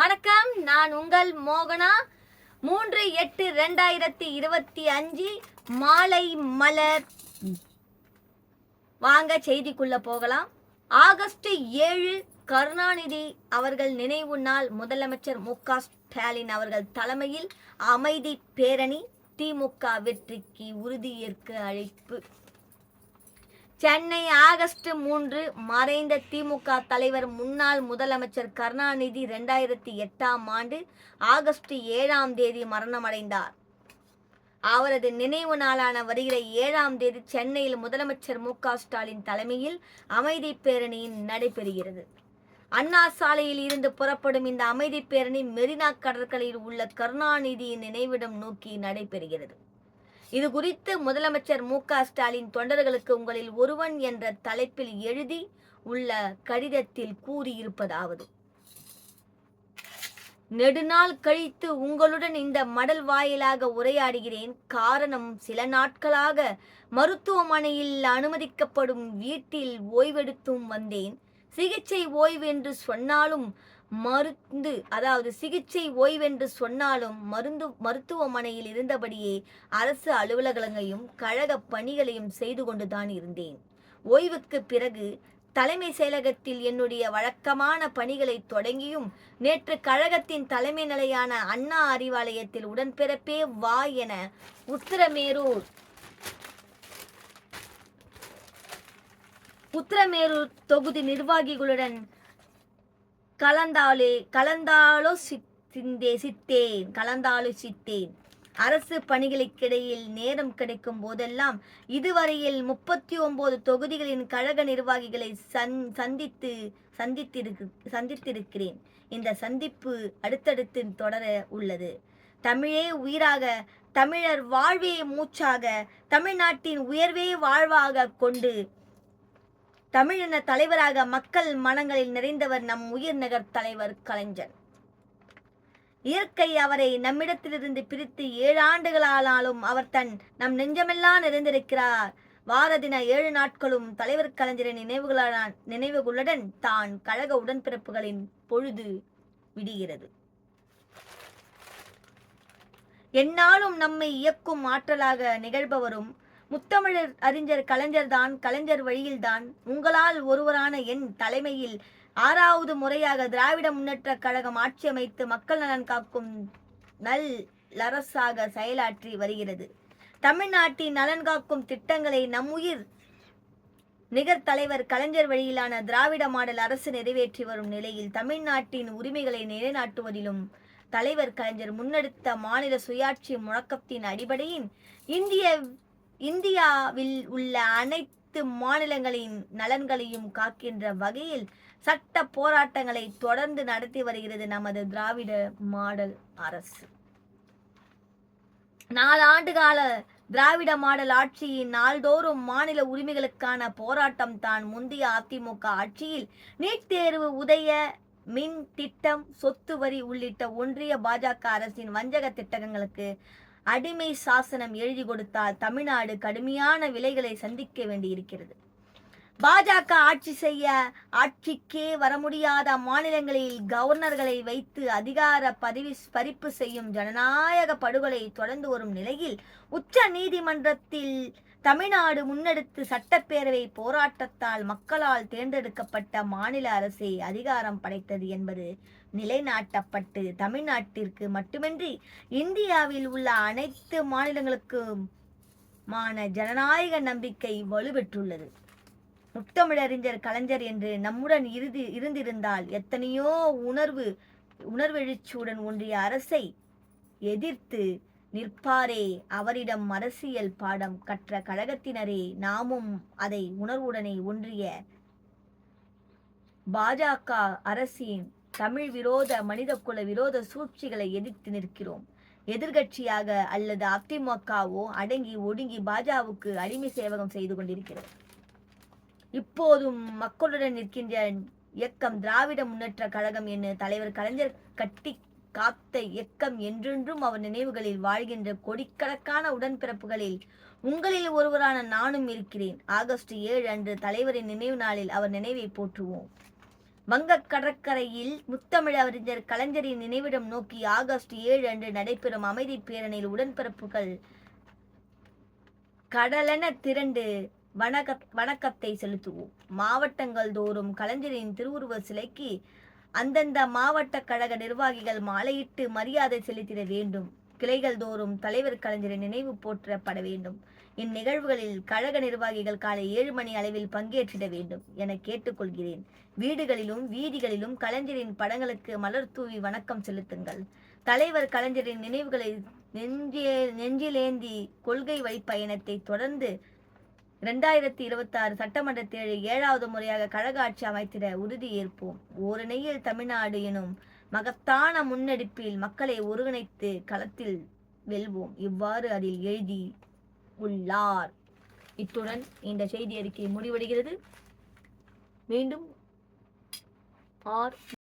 வணக்கம், நான் உங்கள் மோகனா. 3/8/2025 மாலை மலர். வாங்க செய்திக்குள்ள போகலாம். ஆகஸ்ட் 7 கருணாநிதி அவர்கள் நினைவு நாள். முதலமைச்சர் மு.க. ஸ்டாலின் அவர்கள் தலைமையில் அமைதி பேரணி. திமுக வெற்றிக்கு உறுதியேற்க அழைப்பு. சென்னை ஆகஸ்ட் 3 மறைந்த திமுக தலைவர் முன்னாள் முதலமைச்சர் கருணாநிதி 2008ஆம் ஆண்டு ஆகஸ்ட் 7ஆம் தேதி மரணமடைந்தார். அவரது நினைவு நாளான வருகிற 7ஆம் தேதி சென்னையில் முதலமைச்சர் மு.க. ஸ்டாலின் தலைமையில் அமைதி பேரணி நடைபெறுகிறது. அண்ணா சாலையில் இருந்து புறப்படும் இந்த அமைதி பேரணி மெரினா கடற்கரையில் உள்ள கருணாநிதியின் நினைவிடம் நோக்கி நடைபெறுகிறது. இது குறித்து முதலமைச்சர் மு.க. ஸ்டாலின் தொண்டர்களுக்கு உங்களில் ஒருவன் என்ற தலைப்பில் எழுதி உள்ள கடிதத்தில் கூறியிருப்பதாவது: நெடுநாள் கழித்து உங்களுடன் இந்த மடல் வாயிலாக உரையாடுகிறேன். காரணம், சில நாட்களாக மருத்துவமனையில் அனுமதிக்கப்படும், வீட்டில் ஓய்வெடுத்தும் வந்தேன். சிகிச்சை ஓய்வென்று சொன்னாலும் மருத்துவமனையில் இருந்தபடியே அரசு அலுவலகங்களையும் கழக பணிகளையும் செய்து கொண்டுதான் இருந்தேன். ஓய்வுக்கு பிறகு தலைமை செயலகத்தில் என்னுடைய வழக்கமான பணிகளை தொடங்கியும் நேற்று கழகத்தின் தலைமை நிலையான அண்ணா அறிவாலயத்தில் உடன்பிறப்பே வா என உத்திரமேரூர் தொகுதி நிர்வாகிகளுடன் கலந்தாலோசித்தேன். அரசு பணிகளுக்கிடையில் நேரம் கிடைக்கும் போதெல்லாம் இதுவரையில் 39 தொகுதிகளின் கழக நிர்வாகிகளை சந்தித்திருக்கிறேன். இந்த சந்திப்பு அடுத்தடுத்து தொடர உள்ளது. தமிழே உயிராக, தமிழர் வாழ்வே மூச்சாக, தமிழ்நாட்டின் உயர்வே வாழ்வாக கொண்டு தமிழின தலைவராக மக்கள் மனங்களில் நிறைந்தவர் நம் உயிர் நகர் தலைவர் கலைஞர். இயற்கை அவரை நம்மிடத்திலிருந்து பிரித்து 7 ஆண்டுகளானாலும் அவர் நம் நெஞ்சமெல்லாம் நிறைந்திருக்கிறார். வார தின 7 நாட்களும் தலைவர் கலைஞரின் நினைவுகளுடன் தான் கழக உடன்பிறப்புகளின் பொழுது விடுகிறது. எந்நாளும் நம்மை இயக்கும் ஆற்றலாக நிகழ்பவரும் முத்தமிழர் அறிஞர் கலைஞர்தான். கலைஞர் வழியில்தான் உங்களால் ஒருவரான என் தலைமையில் 6வது முறையாக திராவிட முன்னேற்ற கழகம் ஆட்சி அமைத்து மக்கள் நலன் காக்கும் நல்லரசாக செயலாற்றி வருகிறது. தமிழ்நாட்டின் நலன் காக்கும் திட்டங்களை நம் உயிர் நிகர் தலைவர் கலைஞர் வழியிலான திராவிட மாடல் அரசு நிறைவேற்றி வரும் நிலையில் தமிழ்நாட்டின் உரிமைகளை நிலைநாட்டுவதிலும் தலைவர் கலைஞர் முன்னெடுத்த மாநில சுயாட்சி முழக்கத்தின் அடிப்படையில் இந்தியாவில் உள்ள அனைத்து மாநிலங்களின் நலன்களையும் காக்கின்ற வகையில் சட்ட போராட்டங்களை தொடர்ந்து நடத்தி வருகிறது நமது திராவிட மாடல் அரசு. 4 ஆண்டு கால திராவிட மாடல் ஆட்சியின் நாள்தோறும் மாநில உரிமைகளுக்கான போராட்டம் தான். முந்தைய அதிமுக ஆட்சியில் நீட் தேர்வு, உதய மின் திட்டம், சொத்து வரி உள்ளிட்ட ஒன்றிய பாஜக அரசின் வஞ்சக திட்டங்களுக்கு அடிமை சாசனம் எழுதி கொடுத்தால் தமிழ்நாடு கடுமையான விலைகளை சந்திக்க வேண்டியிருக்கிறது. பாஜக ஆட்சிக்கே வர முடியாத மாநிலங்களில் கவர்னர்களை வைத்து அதிகார பறிப்பு செய்யும் ஜனநாயக படுகொலை தொடர்ந்து வரும் நிலையில் உச்ச நீதிமன்றத்தில் தமிழ்நாடு முன்னெடுத்து சட்டப்பேரவை போராட்டத்தால் மக்களால் தேர்ந்தெடுக்கப்பட்ட மாநில அரசே அதிகாரம் படைத்தது என்பது நிலைநாட்டப்பட்டு தமிழ்நாட்டிற்கு மட்டுமின்றி இந்தியாவில் உள்ள அனைத்து மாநிலங்களுக்குமான ஜனநாயக நம்பிக்கை வலுப்பெற்றுள்ளது. முத்தமிழறிஞர் கலைஞர் என்று நம்முடன் இருந்திருந்தால் எத்தனையோ உணர்வெழுச்சியுடன் ஒன்றிய அரசை எதிர்த்து நிற்பாரே. அவரிடம் அரசியல் பாடம் கற்ற கழகத்தினரே நாமும் அதை உணர்வுடனே ஒன்றிய பாஜக அரசின் தமிழ் விரோத மனிதகுல விரோத சூழ்ச்சிகளை எதிர்த்து நிற்கிறோம். எதிர்கட்சியாக அல்லது அதிமுகவோ அடங்கி ஒடுங்கி பாஜகவுக்கு அடிமை சேவகம் செய்து கொண்டிருக்கிறது. இப்போதும் மக்களுடன் நிற்கின்ற இயக்கம் திராவிட முன்னேற்ற கழகம் என்று தலைவர் கலைஞர் கட்டி காத்த இயக்கம் என்றென்றும் அவர் நினைவுகளில் வாழ்கின்ற கோடிக்கணக்கான உடன்பிறப்புகளில் உங்களில் ஒருவரான நானும் இருக்கிறேன். ஆகஸ்ட் 7 அன்று தலைவரின் நினைவு நாளில் அவர் நினைவை போற்றுவோம். வங்கக் கடற்கரையில் முத்தமிழறிஞர் கலைஞரின் நினைவிடம் நோக்கி ஆகஸ்ட் 7 அன்று நடைபெறும் அமைதி பேரணியில் உடன்பிறப்புகள் கடலென திரண்டு வணக்கத்தை செலுத்துவோம். மாவட்டங்கள் தோறும் கலைஞரின் திருவுருவ சிலைக்கு அந்தந்த மாவட்ட கழக நிர்வாகிகள் மாலையிட்டு மரியாதை செலுத்திட வேண்டும். கிளைகள் தோறும் தலைவர் கலைஞரின் நினைவு போற்றப்பட வேண்டும். இந்நிகழ்வுகளில் கழக நிர்வாகிகள் காலை 7 மணி அளவில் பங்கேற்றிட வேண்டும் என கேட்டுக்கொள்கிறேன். வீடுகளிலும் வீதிகளிலும் கலைஞரின் படங்களுக்கு மலர் தூவி வணக்கம் செலுத்துங்கள். தலைவர் கலைஞரின் நினைவுகளை நெஞ்சிலேந்தி கொள்கை வழிப்பயணத்தை தொடர்ந்து 2026 சட்டமன்ற தேர்தலில் 7வது முறையாக கழக ஆட்சி அமைத்திட உறுதி ஏற்போம். ஓரணியில் தமிழ்நாடு எனும் மகத்தான முன்னெடுப்பில் மக்களை ஒருங்கிணைத்து களத்தில் வெல்வோம். இவ்வாறு அதில் எழுதி உள்ளார். இத்துடன் இந்த செய்தி அறிக்கை முடிவடைகிறது. மீண்டும் ஆர்